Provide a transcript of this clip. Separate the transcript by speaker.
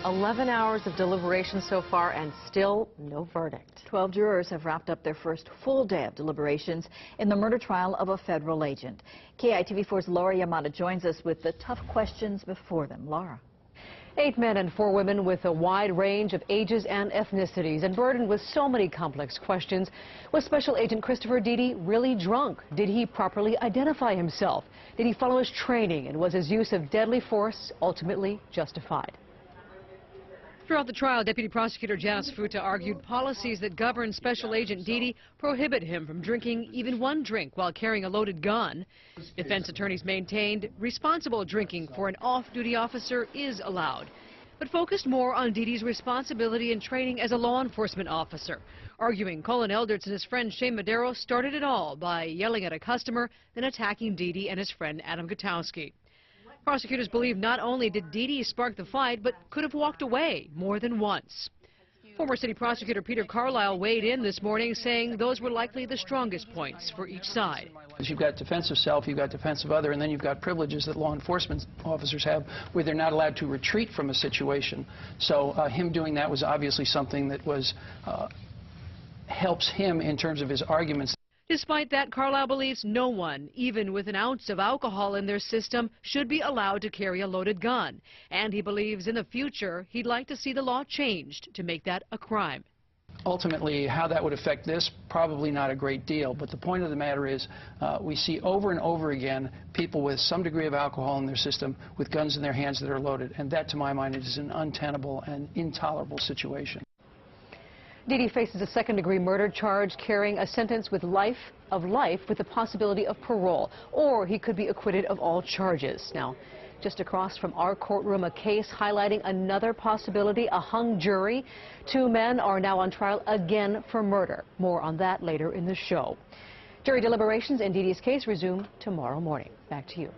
Speaker 1: 11 hours of deliberation so far and still no verdict.
Speaker 2: 12 jurors have wrapped up their first full day of deliberations in the murder trial of a federal agent. KITV4's Laura Yamada joins us with the tough questions before them. Laura.
Speaker 3: 8 men and 4 women with a wide range of ages and ethnicities and burdened with so many complex questions. Was Special Agent Christopher Deedy really drunk? Did he properly identify himself? Did he follow his training? And was his use of deadly force ultimately justified? Throughout the trial, Deputy Prosecutor Janice Futa argued policies that govern Special Agent Deedy prohibit him from drinking even one drink while carrying a loaded gun. Defense attorneys maintained responsible drinking for an off-duty officer is allowed, but focused more on Deedy's responsibility and training as a law enforcement officer, arguing Colin Elderts and his friend Shane Madero started it all by yelling at a customer, then attacking Deedy and his friend Adam Gutowski. Prosecutors believe not only did Deedy spark the fight, but could have walked away more than once. Former City Prosecutor Peter Carlisle weighed in this morning, saying those were likely the strongest points for each side.
Speaker 4: You've got defensive self, you've got defensive other, and then you've got privileges that law enforcement officers have where they're not allowed to retreat from a situation. So him doing that was obviously something that was helps him in terms of his arguments.
Speaker 3: Despite that, Carlisle believes no one, even with an ounce of alcohol in their system, should be allowed to carry a loaded gun. And he believes in the future he'd like to see the law changed to make that a crime.
Speaker 4: Ultimately, how that would affect this, probably not a great deal. But the point of the matter is we see over and over again people with some degree of alcohol in their system with guns in their hands that are loaded. And that, to my mind, is an untenable and intolerable situation.
Speaker 3: Deedy faces a second-degree murder charge carrying a sentence with life with the possibility of parole, or he could be acquitted of all charges. Now, just across from our courtroom, a case highlighting another possibility, a hung jury. 2 men are now on trial again for murder. More on that later in the show. Jury deliberations in Deedy's case resume tomorrow morning. Back to you.